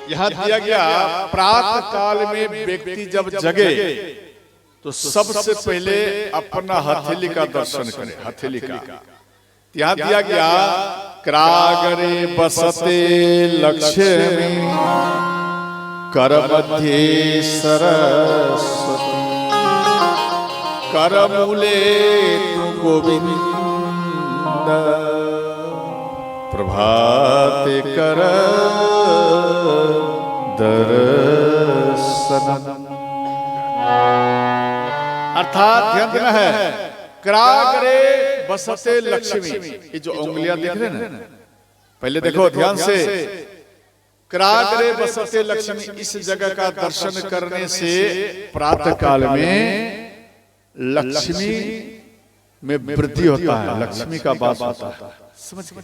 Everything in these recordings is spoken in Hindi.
यहाँ दिया गया प्रातः काल में व्यक्ति जब जगे तो सबसे पहले अपना हथेली का दर्शन करे। हथेली का यहाँ दिया गया क्रागरे बसते लक्ष्मी कर मध्य सरस्वती कर मूले तु गोविंद प्रभाते कर दर्शन। अर्थात ध्यान देना है, क्रागरे बसते लक्ष्मी, ये जो उंगलियां देख रहे हैं ना, पहले देखो ध्यान से, क्रागरे बसते लक्ष्मी, इस जगह का दर्शन करने से प्रातः काल में लक्ष्मी में वृद्धि होता है, लक्ष्मी का वास होता है, समझ गए।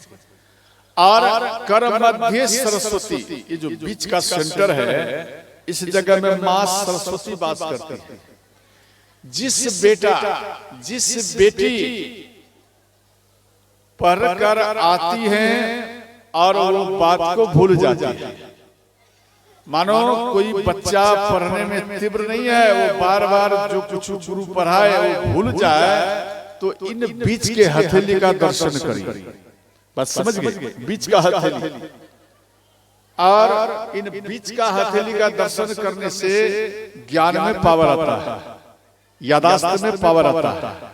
और कर मध्य सरस्वती, ये जो बीच का सेंटर है, इस जगह में मां सरस्वती वास करती है। जिस बेटी पढ़कर आती है और वो बात को भूल जाती है, मानो कोई बच्चा पढ़ने में तीव्र नहीं है, वो बार बार जो कुछ गुरु पढ़ाए वो भूल जाए, तो इन बीच के हथेली का दर्शन करिए। बस समझ गए, बीच का हथेली, और इन बीच का हथेली का दर्शन करने से ज्ञान में पावर आता है, यादाश्त में पावर आता है।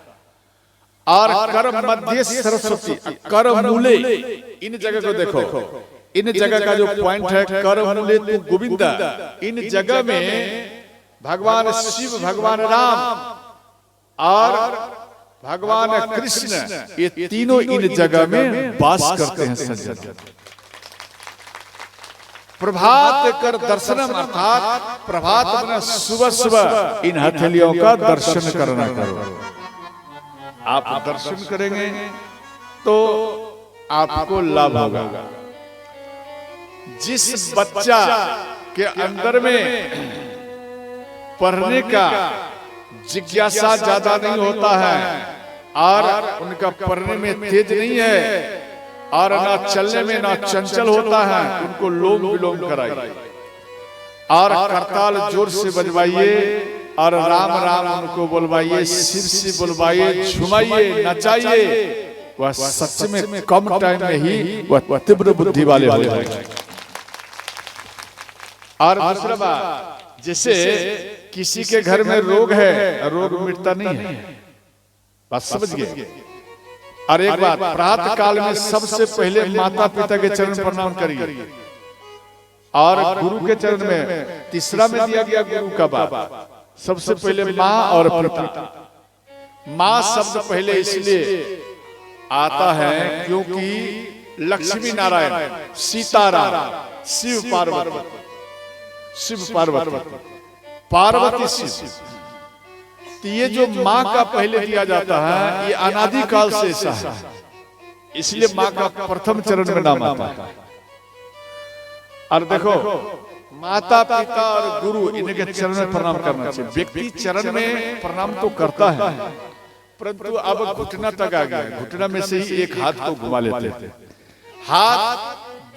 और कर मध्य सरस्वती, कर मूले, इन जगह को देखो, इन जगह का जो पॉइंट है, कर मूले तु गोविंद, इन जगह में भगवान शिव, भगवान राम और भगवान कृष्ण, ये तीनों इन जगह में वास करते हैं सज्जन। प्रभात कर दर्शनम, अर्थात प्रभात में सुबह सुबह इन हथेलियों का दर्शन करना करो। आप दर्शन करेंगे तो आपको लाभ होगा। जिस बच्चा के अंदर में पढ़ने का जिज्ञासा ज्यादा नहीं होता है और उनका पढ़ने में तेज नहीं है और ना चलने में ना चंचल होता है, उनको लोम विलोम कराइए और करताल जोर से बजवाइए और राम राम उनको बोलवाइए, शिव शिव बोलवाइए, झुमाइए, नचाइए। वह सच में कम टाइम में ही वह तीव्र बुद्धि वाले हो जाएंगे। और दूसरा बात, जैसे किसी के घर में रोग है, रोग मिटता नहीं है, बात समझ गए। और एक बात, प्रातः काल में सबसे पहले माता पिता के चरण प्रणाम करिए और गुरु के चरण में, तीसरा में दिया गया गुरु का बात, सबसे पहले माँ और पिता। माँ शब्द पहले इसलिए आता है क्योंकि लक्ष्मी नारायण, सीताराम, शिव पार्वती, शिव पार्वती, पार्वती शिव, तो ये जो माँ का पहले दिया जाता है, ये अनादि काल से ऐसा है, इसलिए माँ का प्रथम चरण में नाम आता है। और देखो, माता पिता और गुरु, इनके चरण में प्रणाम करना चाहिए। व्यक्ति चरण में प्रणाम तो करता है, परंतु अब घुटना तक आ गया, घुटना में से ही एक हाथ को घुमा लेते हैं। हाथ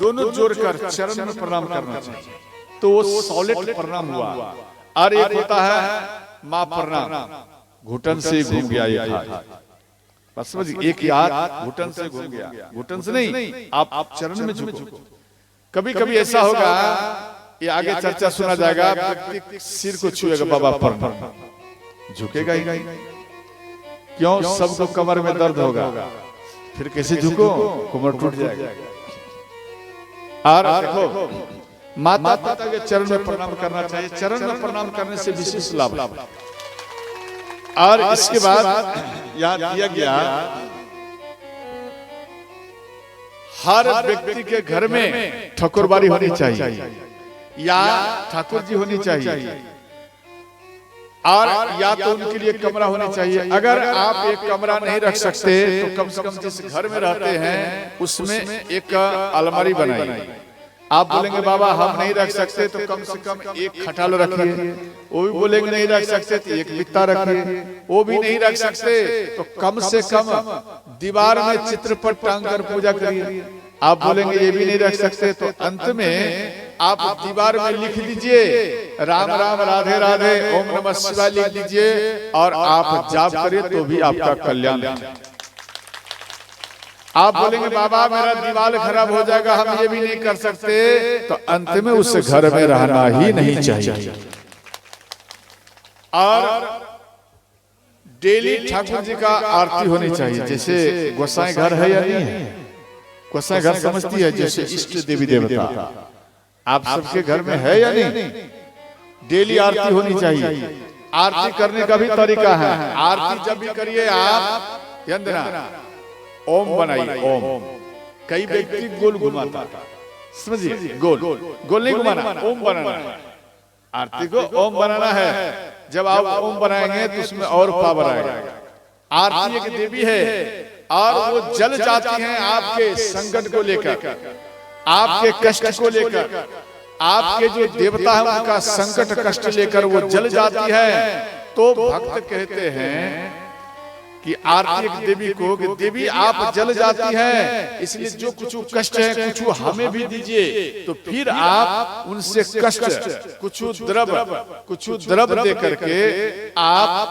दोनों जोड़कर चरण में प्रणाम करना चाहिए, तो वो सॉलिड प्रणाम हुआ। और एक होता है माँ प्रणाम, घुटन से घूम गया ये हाथ, बस समझिए, एक हाथ घुटन से घूम गया, घुटन से नहीं, आप चरण में झुको। कभी कभी ऐसा होगा, ये आगे चर्चा सुना जाएगा, व्यक्ति सिर को छुएगा, बाबा प्रणाम, झुकेगा ही, क्यों? सबको कमर में दर्द होगा, फिर कैसे झुको, कमर टूट जाएगा। और देखो, माता पिता के चरण में प्रणाम करना चाहिए, चरण में प्रणाम करने से विशेष लाभ। और इसके बाद यहाँ दिया गया, हर व्यक्ति के घर में ठाकुरबाड़ी होनी चाहिए या ठाकुर जी होनी चाहिए, और या तो उनके लिए कमरा होना चाहिए। अगर आप एक कमरा नहीं रख सकते तो कम से कम जिस घर में रहते हैं उसमें एक अलमारी बनाइए। आप बोलेंगे बाबा हम नहीं रख सकते, तो कम से कम एक खटाल रखिए। वो भी बोलेंगे नहीं रख सकते तो एक बित्ता रखिए। वो भी नहीं रख सकते तो कम से कम दीवार में चित्रपट टांग कर पूजा करिए। आप बोलेंगे ये भी नहीं रख सकते, तो अंत में आप दीवार में लिख दीजिए राम राम राधे राधे ओम नमः शिवाय लिख दीजिए और आप जाप करिए तो भी आपका कल्याण है। आप बोलेंगे बाबा मेरा दीवार खराब हो जाएगा, हम ये भी नहीं कर सकते, तो अंत में उस घर में रहना ही नहीं चाहिए। और डेली ठाकुर जी का आरती होनी चाहिए। जैसे गोसाई घर है या नहीं है? गोसाई घर समझती है जैसे इष्ट देवी देवता, आप सबके घर में है या नहीं? डेली आरती होनी चाहिए। आरती करने का भी तरीका है। आरती जब भी करिए आप यंदना ओम बनाइए, ओम। कई व्यक्ति गोल घुमाता, समझिए गोल गोल नहीं घुमाना, ओम बनाना है। आरती को ओम बनाना है। जब आप ओम बनाएंगे तो उसमें और पावर आएगा। आरती एक देवी है और वो जल जाती हैं आपके संकट को लेकर, आपके कष्ट को लेकर, आपके जो देवता है उनका संकट कष्ट लेकर वो जल जाती है। तो भक्त कहते हैं कि आरती एक देवी को कि देवी आप जल जाती हैं, इसलिए जो कुछ कष्ट है कुछ हमें भी दीजिए। तो फिर आप उनसे कष्ट कुछ द्रव दे करके आप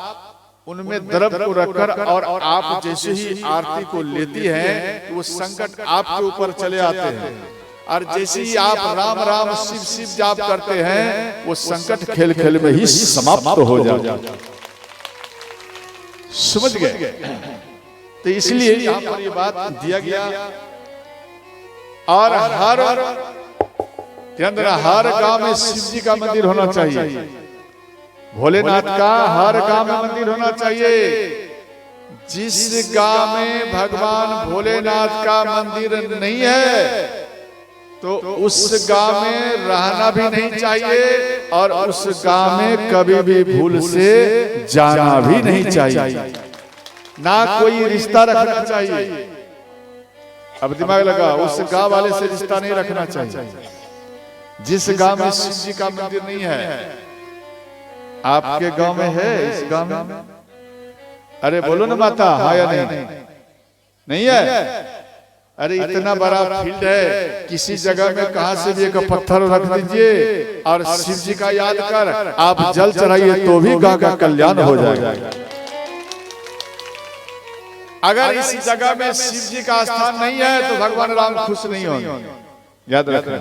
उनमें द्रव को रखकर और आप जैसे ही आरती को लेती हैं तो वो संकट आपके ऊपर चले आते हैं। और जैसे ही आप राम राम शिव शिव जाप करते हैं वो संकट खेल खेल में ही समाप्त हो जाता है। समझ गए? तो इसलिए यहाँ पर ये बात दिया गया। और हर गांव में शिव जी का मंदिर होना चाहिए, भोलेनाथ का हर गांव में मंदिर होना चाहिए। जिस गांव में भगवान भोलेनाथ का मंदिर नहीं है तो उस गांव में रहना भी नहीं चाहिए और उस गांव में कभी भी भूल से जाना भी नहीं चाहिए, ना कोई रिश्ता रखना चाहिए। अब दिमाग लगा, उस गांव वाले से रिश्ता नहीं रखना चाहिए। जिस गांव में शिव जी का मंदिर नहीं है, आपके गांव में है, इस गांव में, अरे बोलो ना माता, हाँ या नहीं? नहीं है? अरे इतना बड़ा फील्ड है, किसी जगह में कहां से भी एक पत्थर रख दीजिए और शिव जी का याद कर आप जल चढ़ाइए तो भी गांव का कल्याण हो जाएगा। अगर इस जगह में शिव जी का स्थान नहीं है तो भगवान राम खुश नहीं होंगे। याद रखना,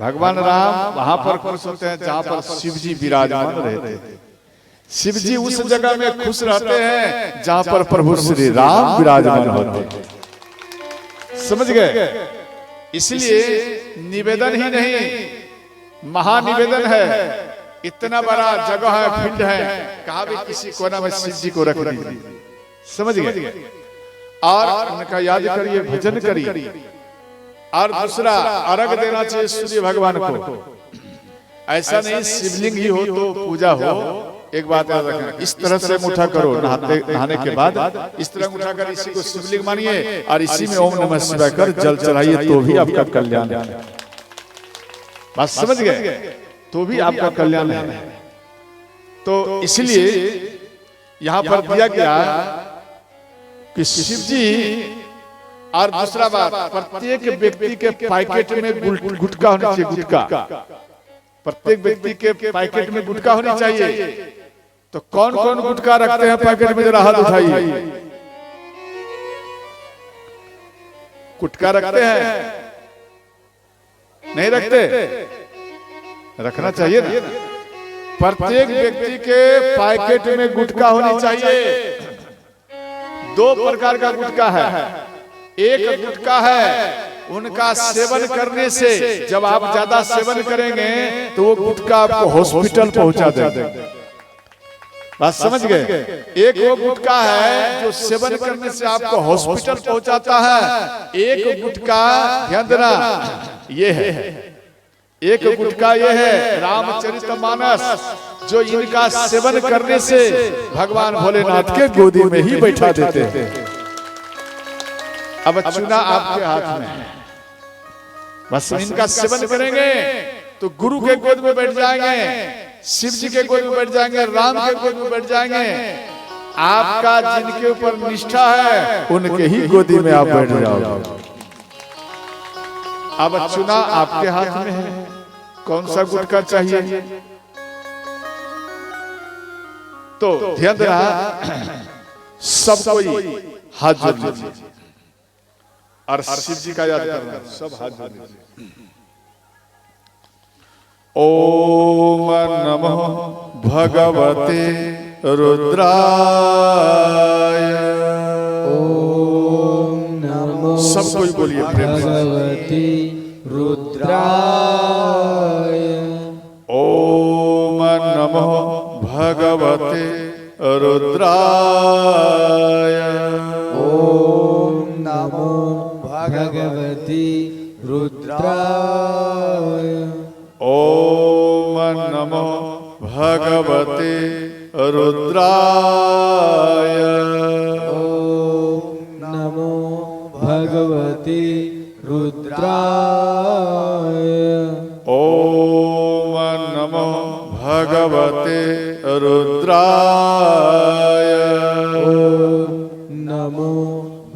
भगवान राम वहां पर खुश होते हैं जहां पर शिव जी विराजमान रहते हैं। शिव जी उस जगह में खुश रहते हैं जहां पर प्रभु श्री राम विराजमान होते हैं। समझ गए? इसलिए निवेदन ही नहीं, महानिवेदन है। इतना बड़ा जगह है, फील्ड है, कहा भी किसी कोना में शिव जी को रख दीजिए। समझ गए? और उनका याद करिए, भजन करिए। और दूसरा अर्घ देना चाहिए सूर्य भगवान को। ऐसा नहीं शिवलिंग ही हो तो पूजा हो। एक बात याद रखना, इस तरह से मुठा करो नहाने के बाद, इस तरह मुठा कर इसी को शिवलिंग मानिए और इसी में ओम नमः शिवाय कर जल चढ़ाइए तो भी आपका कल्याण है। बात समझ गए? तो भी आपका कल्याण है। तो इसलिए यहां पर दिया गया कि शिव जी। और दूसरा बात, प्रत्येक व्यक्ति के पैकेट में गुटखा होना चाहिए। गुटखा प्रत्येक व्यक्ति के पैकेट में गुटखा होनी चाहिए। तो कौन कौन गुटखा रखते हैं पैकेट में? जरा हाथ उठाइए। गुटखा रखते हैं? नहीं रखते? रखना चाहिए ना। प्रत्येक व्यक्ति के पैकेट में गुटखा होनी चाहिए। दो प्रकार का गुटखा है। एक गुटखा है उनका सेवन करने से, जब आप ज्यादा सेवन करेंगे तो वो गुटखा आपको हॉस्पिटल पहुंचा देगा। बात समझ गए? एक वो गुटखा है जो सेवन करने से आपको हॉस्पिटल पहुंचाता है। एक गुटखा ध्यान देना ये है, एक गुटखा ये है रामचरितमानस, जो इनका सेवन करने से भगवान भोलेनाथ के गोदी में ही बैठा देते हैं। अब चुना आपके हाथ में है, बस इनका सेवन करेंगे तो गुरु के गोद में बैठ जाएंगे, शिव जी के गोद में बैठ जाएंगे, राम के गोद में बैठ जाएंगे। आपका जिनके ऊपर निष्ठा है उनके ही गोदी में आप बैठ जाओगे। अब चुना आपके हाथ में है। कौन सा गुटखा चाहिए? तो ध्यान देना, सब कोई हाथ जोड़ लीजिए और शिव जी का याद करना, सब हाथ जोड़ लीजिए। ओम नमो भगवते रुद्राय। ओम नमो सब कोई बोलिए प्रेम से। भगवते रुद्राय। ओम नमो भगवते रुद्राय। ओम नमो भगवते रुद्राय। ओम नमो भगवते रुद्राय। ओम नमो भगवते रुद्राय। ओम नमो भगवते रुद्राय। ओम नमो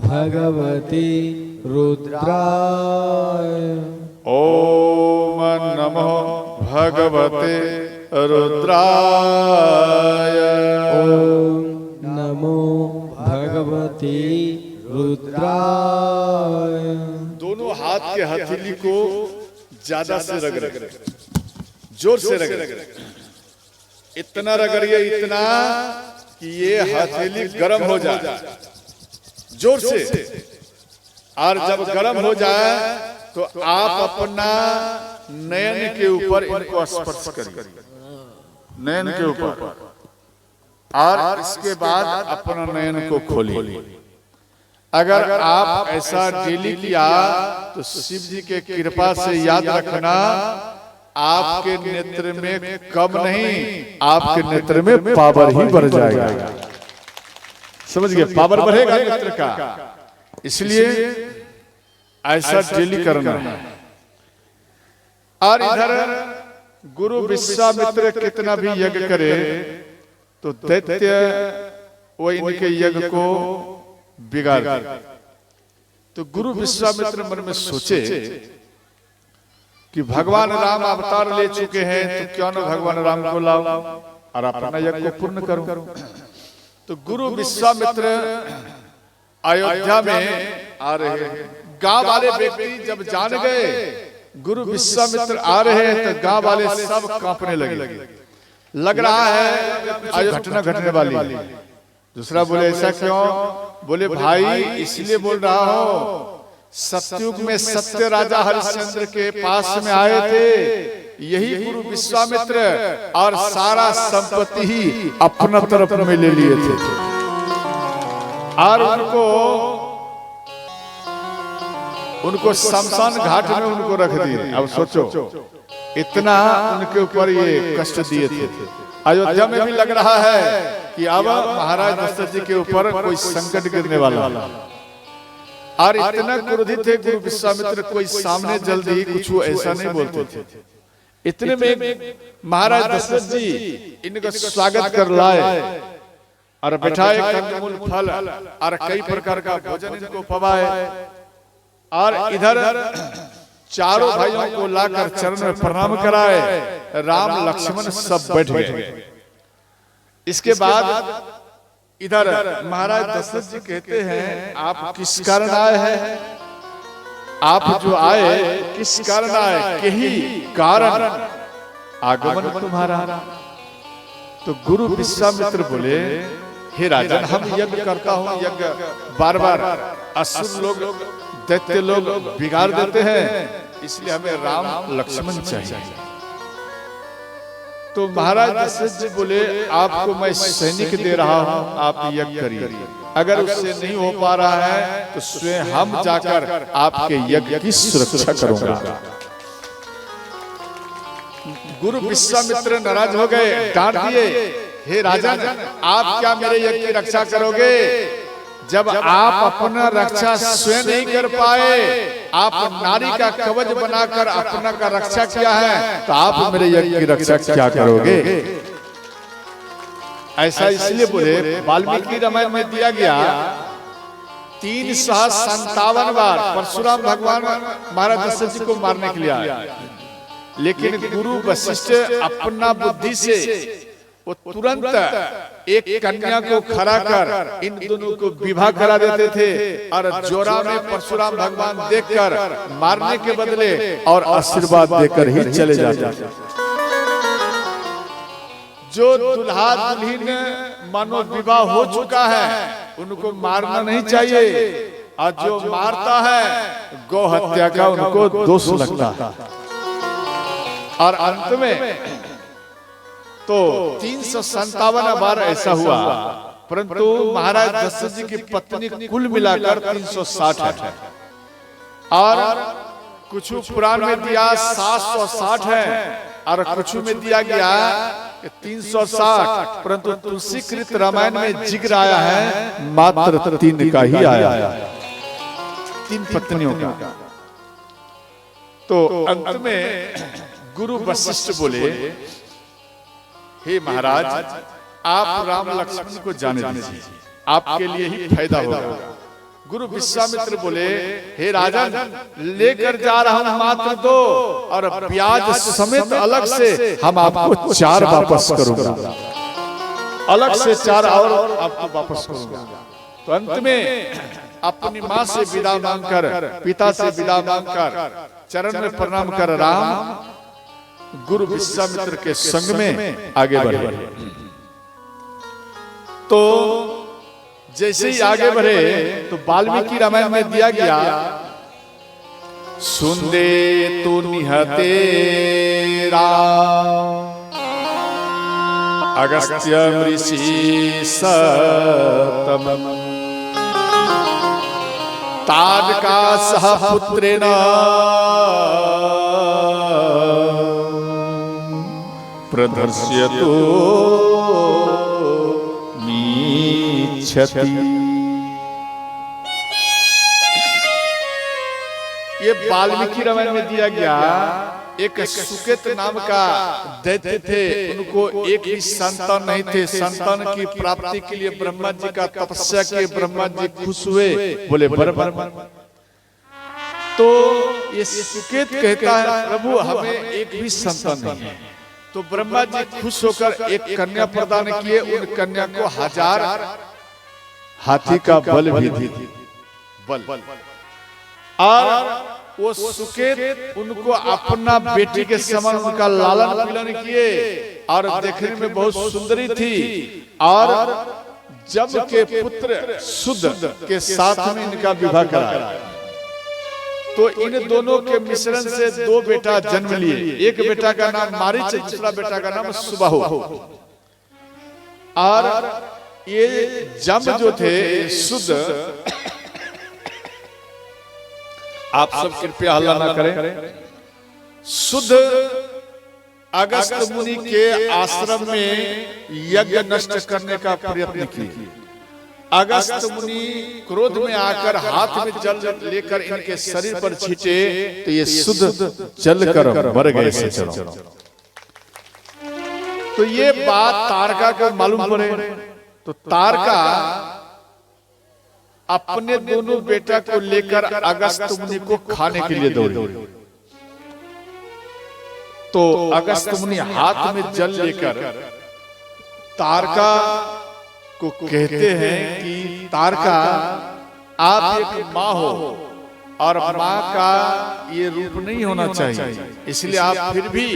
भगवते रुद्राय। ओम नमो भगवते रुद्राय। ओम नमो भगवते रुद्राय। दोनों हाथ के हथेली को ज्यादा से रगड़े, जोर से रगड़े, इतना रगड़िए, इतना कि ये हथेली गर्म हो जाए, जोर से। और जब गर्म हो जाए तो आप अपना नयन के ऊपर इनको स्पर्श करिए, नयन के ऊपर, और इसके बाद अपना नयन को खोलिए। अगर आप ऐसा डेली किया तो शिव जी के कृपा से याद रखना, आपके नेत्र में कम नहीं, आपके नेत्र में पावर ही बढ़ जाएगा। समझ गए? पावर बढ़ेगा नेत्र का, इसलिए ऐसा डेली करना है। और इधर गुरु विश्वामित्र कितना भी यज्ञ करे तो दैत्य वो इनके यज्ञ को बिगाड़ दे। तो गुरु विश्वामित्र मन में सोचे कि भगवान राम अवतार ले चुके हैं, तो क्यों न भगवान राम को लाओ और अपना यज्ञ को पूर्ण करूं। तो गुरु विश्वामित्र अयोध्या में आ रहे हैं। गांव वाले व्यक्ति जब जान गए गुरु विश्वामित्र आ रहे हैं तो गांव वाले सब कांपने लगे, लग रहा है घटना घटने वाली है। दूसरा बोले ऐसा क्यों? बोले भाई इसलिए बोल रहा हूं, सतयुग में सत्य राजा हरिश्चंद्र के पास में आए थे यही गुरु विश्वामित्र, और सारा संपत्ति ही अपना तरफ में ले लिए थे, और उनको शमशान घाट में उनको रख दिए। अब सोचो इतना उनके ऊपर ये कष्ट दिए थे। अयोध्या में भी लग रहा है कि अब महाराज दशरथ जी के ऊपर कोई संकट गिरने वाला, और इतना क्रोधित थे गुरु विश्वामित्र, कोई सामने जल्दी कुछ ऐसा नहीं बोलते थे। इतने में महाराज दशरथ जी इनका स्वागत कर लाए और बैठाए, कंदमूल फल और कई प्रकार का भोजन इनको पवाए, और इधर चारों भाइयों को लाकर चरण में प्रणाम कराए। राम लक्ष्मण सब बैठ गए। इसके बाद इधर महाराज दशरथ जी कहते हैं आप किस कारण आए हैं? आप जो आए किस कारण आए? यही कारण आगमन तुम्हारा। तो गुरु विश्वामित्र बोले हे राजन, हम यज्ञ करता हूं, यज्ञ बार बार असुर लोग दैत्य लोग बिगाड़ देते हैं, इसलिए हमें राम लक्ष्मण चाहिए। तो महाराज दशरथ जी बोले आपको मैं सैनिक दे रहा हूं, आप यज्ञ करिए। अगर उससे नहीं हो पा रहा है तो स्वयं हम जाकर आपके यज्ञ की सुरक्षा करूंगा। गुरु विश्वामित्र नाराज हो गए, डांट दिए, हे राजन आप क्या मेरे यज्ञ की रक्षा करोगे? जब आप अपना रक्षा स्वयं नहीं कर पाए, आप नारी का कवच बनाकर अपना का रक्षा किया है, तो आप मेरे यज्ञ की रक्षा क्या करोगे? ऐसा इसलिए बोले, वाल्मीकि रामायण में दिया गया 357 बार परशुराम भगवान महाराज दशरथ जी को मारने के लिए आए। लेकिन गुरु वशिष्ठ अपना बुद्धि से वो तुरंत एक कन्या को खड़ा कर इन दोनों को विवाह करा देते थे और जोरा में परशुराम भगवान देखकर मारने के बदले और आशीर्वाद देकर ही चले जाते थे। जो दुल्हा दुल्हन मानो विवाह हो चुका है उनको मारना नहीं चाहिए, और जो मारता है गौ हत्या का उनको दोष लगता है। और अंत में तो 357 बार ऐसा हुआ, परंतु महाराज दशरथ जी की पत्नी कुल मिलाकर 360 है, और कुछ पुराण में दिया 760 है और कुछ में दिया गया 360, परंतु तुलसीकृत रामायण में जिक्र आया है मात्र 3 का ही आया है, 3 पत्नियों का। तो अंत में गुरु वशिष्ठ बोले, हे महाराज आप राम लक्ष्मण को जाने दीजिए, आपके लिए ही फायदा होगा। गुरु विश्वामित्र बोले, हे राजन लेकर जा रहा हूं मात्र 2 और ब्याज समेत अलग से हम आपको 4 वापस करूंगा, अलग से 4 और आपको वापस करूंगा। तो अंत में अपनी मां से विदा मांगकर, पिता से विदा मांगकर चरण में प्रणाम कर राम गुरु विश्वामित्र के संग में आगे बढ़े। तो जैसे ही आगे बढ़े तो वाल्मीकि रामायण में दिया गया, सुंदे तो निहते अगस्त्य ऋषि सतम ताडका सह पुत्रेण प्रदर्श्यतो मीच्छति। ये वाल्मीकि रामायण में दिया गया। एक सुकेत नाम का दैत्य थे, उनको एक भी संतान नहीं थे। संतान की प्राप्ति के लिए ब्रह्मा जी का तपस्या किए, ब्रह्मा जी खुश हुए, बोले बराबर। तो ये सुकेत कहता है प्रभु हमें एक भी संतान नहीं है। तो ब्रह्मा जी खुश होकर एक कन्या प्रदान किए, उन कन्या को 1000 हाथी का बल भी दी बल। और वो सुकेत उनको अपना बेटी के समान उनका लालन पालन किए और देखने में बहुत सुंदरी थी। और जब के पुत्र शुद्ध के साथ में इनका विवाह कराया, तो इन दोनों के मिश्रण से 2 बेटा जन्म लिए। एक बेटा का नाम मारीच, दूसरा बेटा का नाम सुबाहु। और ये जम जो थे शुद्ध, आप सब कृपया हल्ला ना करें, शुद्ध अगस्त मुनि के आश्रम में यज्ञ नष्ट करने का प्रयत्न किए। अगस्त मुनि क्रोध में आकर हाथ में जल लेकर इनके शरीर पर छींटे, तो ये शुद्ध जल कर मर गए से चलो। तो ये बात तारका को मालूम पड़े, तो तारका अपने दोनों बेटा को लेकर अगस्त मुनि को खाने के लिए दौड़ी। तो अगस्त मुनि हाथ में जल लेकर तारका को कहते हैं कि तारका आप एक माँ हो और माँ का ये रूप नहीं होना चाहिए, इसलिए आप फिर भी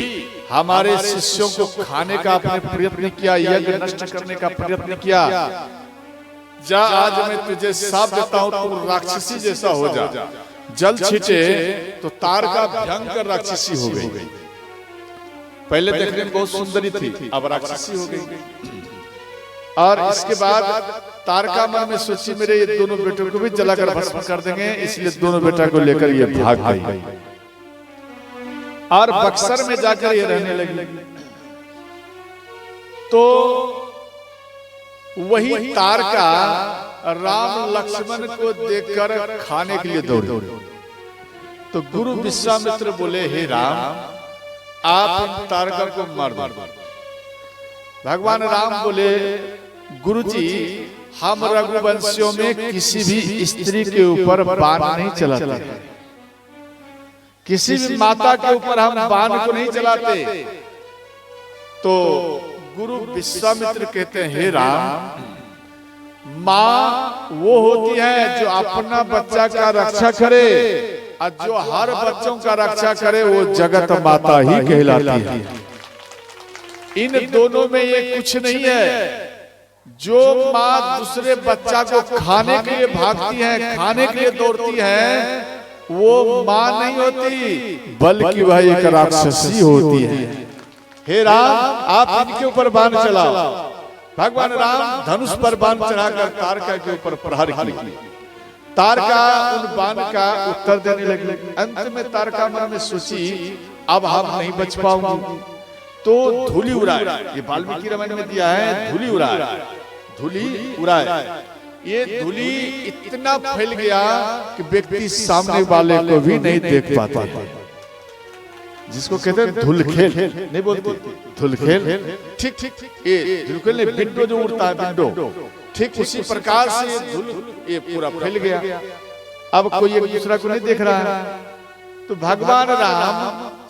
हमारे शिष्यों को खाने का आपने प्रयत्न किया, यज्ञ नष्ट करने का प्रयत्न किया। जा आज मैं तुझे साफ देता हूं, तू राक्षसी जैसा हो जा। जल छींटे तो तारका भयंकर राक्षसी हो गई। पहले देखने में बहुत सुंदरी थी, अब राक्षसी हो गई। और इसके बाद तारका मन में सोची मेरे ये दोनों बेटों को भी जलाकर भस्म कर देंगे, इसलिए दोनों बेटा को लेकर ये भाग गई और बक्सर में जाकर ये रहने लगी। तो वही तारका राम लक्ष्मण को देखकर खाने के लिए दौड़ी। तो गुरु विश्वामित्र बोले, हे राम आप तारका को मार दो। भगवान राम बोले, गुरुजी हम रघुवंशियों में किसी भी स्त्री के ऊपर बाण नहीं चलाते, किसी भी माता के ऊपर हम बाण को नहीं चलाते। तो गुरु विश्वामित्र कहते हैं, हे राम, माँ वो होती है जो अपना बच्चा का रक्षा करे, और जो हर बच्चों का रक्षा करे वो जगत माता ही कहलाती है। इन दोनों में ये कुछ नहीं है। जो माँ दूसरे बच्चा को खाने के लिए भागती है, खाने के लिए दौड़ती है, वो माँ नहीं होती, बल्कि वह एक राक्षसी होती है। हे राम, आप इनके ऊपर बाण चलाओ। भगवान राम धनुष पर बाण चढ़ाकर तारका के ऊपर प्रहार किए। तारका उन बाण का उत्तर देने लगी। अंत में तारका मन में सोची, अब हम नहीं बच पाऊंगी, तो धूली उड़ाए। ये वाल्मीकि रामायण में दिया है, धूली उड़ाए, धूली उड़ाए। ये धूली इतना फैल गया कि व्यक्ति सामने वाले को भी नहीं देख पाता। जिसको कहते हैं धुलखेल, नहीं बोलते धुलखेल, ठीक ठीक ये धुलखेल नहीं, बिंडो जो उड़ता है, बिंडो, ठीक उसी प्रकार से धूल ये पूरा फैल गया। अब कोई एक दूसरा को नहीं देख रहा है। तो भगवान राम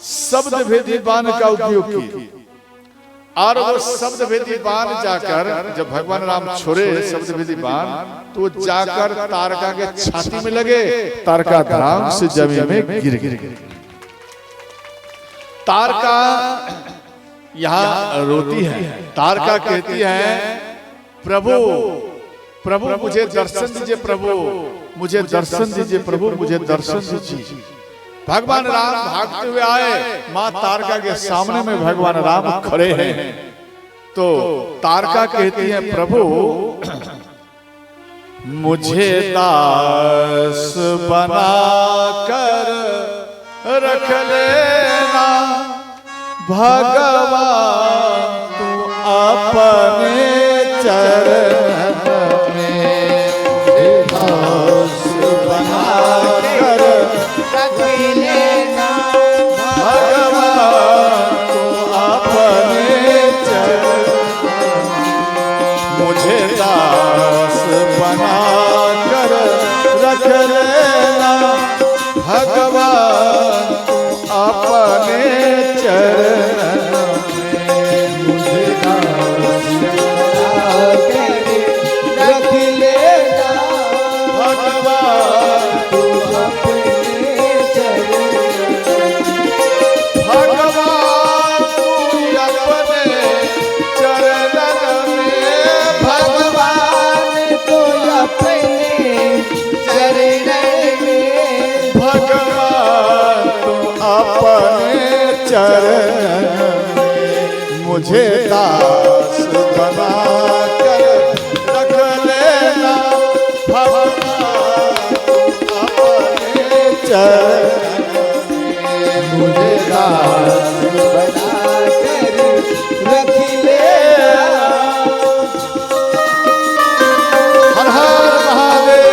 शब्द भेदी बाण का उपयोग किए, और वो शब्द भेदी बाण जाकर, जब भगवान राम छोड़े शब्द भेदी बाण, तो जाकर तारका के छाती में लगे। तारका धड़ाम से जमीन में गिर गिर। तारका यहाँ रोती है। तारका कहती है, प्रभु प्रभु मुझे दर्शन दीजिए, प्रभु मुझे दर्शन दीजिए, प्रभु मुझे दर्शन दीजिए। भगवान राम भागते हुए आए, माँ तारका के सामने में भगवान राम खड़े हैं। तो तारका कहती है, प्रभु मुझे दास बना कर रख लेना, भगवान तू अपने चरण में दास बना कर रख लेना, भगवान तू अपने चरण में मुझे दास बना कर रख लेना, भगवान अपने चरण में मुझे दास बना कर रख लेना, भगवान तू अपने चरण में, भगवान तू अपने चरण में, भगवान तू अपने चरण में, भगवान अपने चरण में मुझे दास बना कर रख लेना, भगवान अपने चरण में मुझे दास बना कर रख लेना। हर हर महादेव।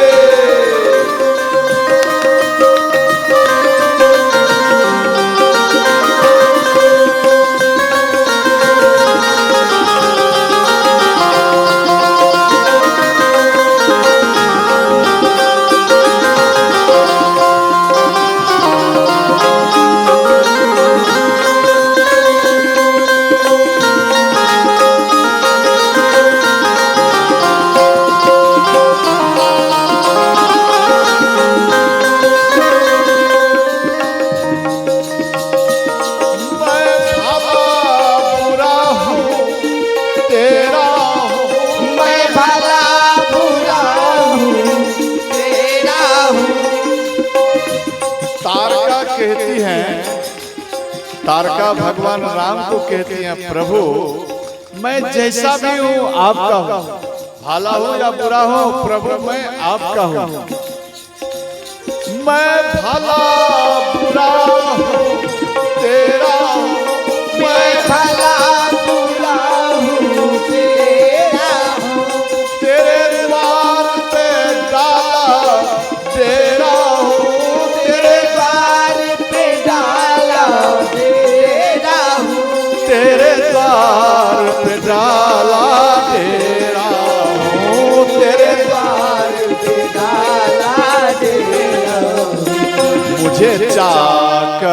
तारका भगवान राम को कहती हैं, प्रभु मैं जैसा भी हूँ आपका हूँ, भला हो या बुरा हो, प्रभु मैं आपका हूँ। मैं भला बुरा हूँ तेरा हूँ, मैं भला बुरा हूँ तेरा हूँ, तेरे द्वार पे डाला तेरा हूँ, तेरे द्वार पे डाला तेरा हूँ, तेरे द्वार पे डाला तेरा हूँ, तेरे द्वार पे डाला तेरा हूँ। मुझे चाक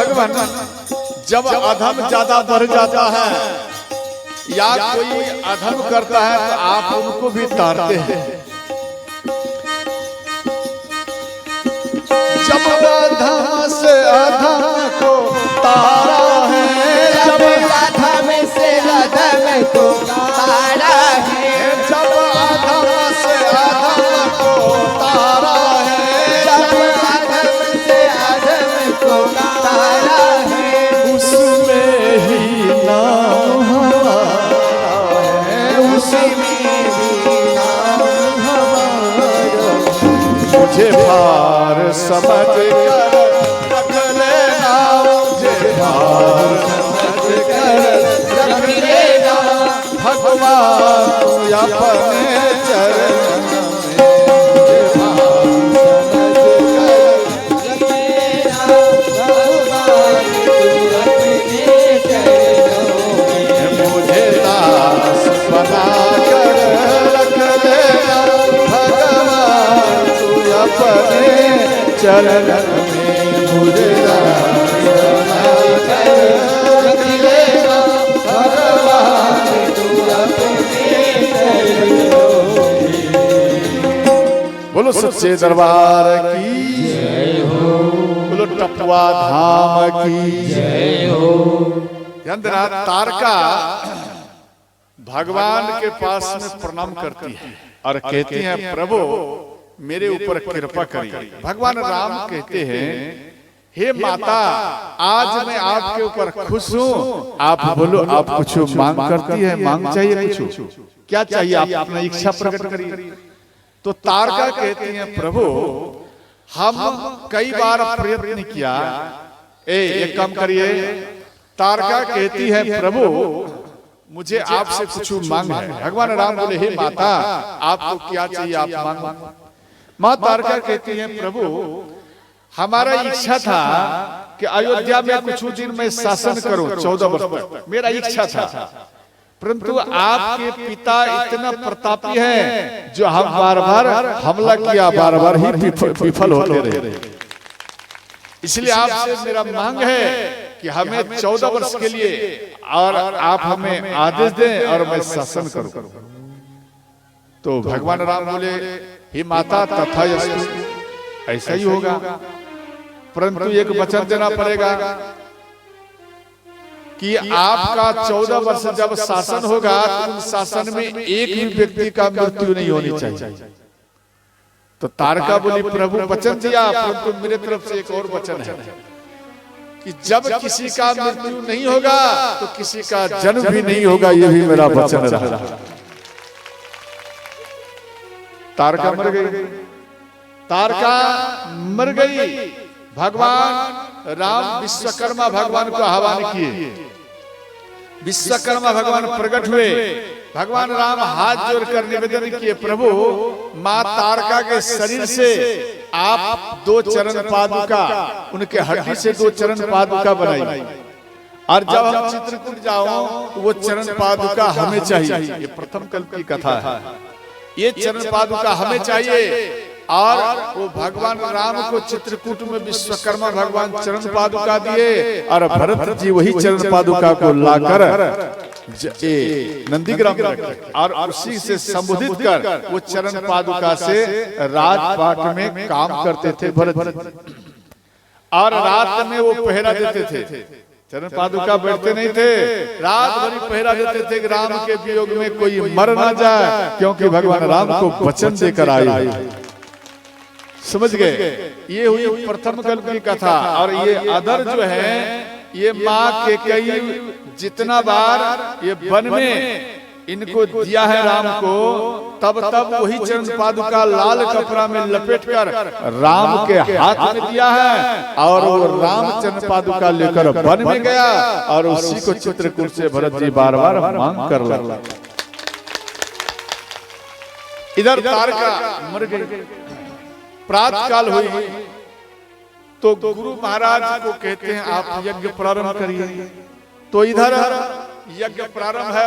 भगवान जब अधम ज्यादा बढ़ जाता है या कोई अधम करता है तो आप उनको भी तारते हैं। जब अधम से अधम को तारा है, जब अधम से अधम को तारा है, जब अधम से अधम को तारा है, जब अधम से अधम को तारा है, उसमें ही नाम हमारा है, उसमें भी नाम हमारा। मुझे भार समझ कर रख लेना, मुझे भार समझ कर रख लेना, भगवान तू अपने चरण में। मुझे भार समझ कर रख लेना, भगवान तू अपने चरणों में। मुझे दास बना कर रख लेना, भगवान तू अपने चरण में। मुझे दास बना कर रख लेना, भगवान तू अपने चरणों में। बोलो सच्चे दरबार की जय हो, बोलो टपुआ धाम की जय हो। ध्यान देना, तारका भगवान के पास में प्रणाम करती है और कहती है प्रभु मेरे ऊपर कृपा करिए। भगवान राम कहते हैं हे माता आज मैं आपके ऊपर खुश हूँ, आप बोलो आप कुछ मांग करती है, मांग चाहिए कुछ, क्या चाहिए आप अपना इच्छा प्रकट करिए। तो तारका कहती है प्रभु हम कई बार प्रयत्न किया, एक काम करिए। तारका कहती है प्रभु मुझे आपसे कुछ मांग है। भगवान राम बोले हे माता आपको क्या चाहिए आप मांग। माँ तारका कहती है प्रभु हमारा इच्छा था कि अयोध्या में कुछ दिन में शासन करूं, 14 वर्ष तक मेरा इच्छा था, परंतु आपके पिता इतना प्रतापी हैं जो हम बार बार हमला किया, बार बार ही विफल होते रहे। इसलिए आपसे मेरा मांग है कि हमें 14 वर्ष के लिए और आप हमें आदेश दें और मैं शासन करूं। तो भगवान राम बोले हे माता तथास्तु, ऐसा ही होगा, परंतु एक वचन देना पड़ेगा कि आपका 14 वर्ष जब शासन होगा तो उस शासन में एक भी व्यक्ति का मृत्यु नहीं होनी चाहिए। तो तारका बोली प्रभु वचन दिया, परंतु मेरे तरफ से एक और वचन है कि जब किसी का मृत्यु नहीं होगा तो किसी का जन्म भी नहीं होगा, ये भी मेरा वचन रहा। तारका मर गई, तारका मर गई। भगवान राम विश्वकर्मा भगवान को आह्वान किए, विश्वकर्मा भगवान प्रकट हुए। भगवान राम हाथ जोड़कर निवेदन किए प्रभु मां तारका के शरीर से आप 2 चरण पादुका, उनके हड्डी से 2 चरण पादुका बनाई और जब हम चित्रकूट जाओ तो वो चरण पादुका हमें चाहिए। ये प्रथम कल्प की कथा है, ये चरण पादुका हमें चाहिए। और वो भगवान राम को चित्रकूट में विश्वकर्मा भगवान चरण पादुका दिए और भरत जी वही चरण पादुका को लाकर नंदीग्राम और उसी से संबोधित कर वो चरण पादुका से राजपाट में काम करते थे भरत जी, और रात में वो पहरा देते थे। चरण पादुका बैठते नहीं थे, रात भरी पहरा देते थे कि राम के वियोग में कोई मर ना जाए, क्योंकि भगवान राम को वचन देकर आए। समझ गए, ये हुई प्रथम कल्प की कथा। और ये अदर जो है ये माँ के कई जितना बार ये वन में इनको दिया है राम को, तब तब वही चरण पादुका लाल कपड़ा में लपेटकर राम के हाथ में दिया है और वो राम चरण पादुका लेकर वन में गया और उसी को चित्रकूट से भरत जी बार बार मांग कर लगा। इधर तारका मर गई, प्रातः काल हुई तो गुरु महाराज को कहते हैं आप यज्ञ प्रारंभ करिए। तो इधर यज्ञ प्रारंभ है।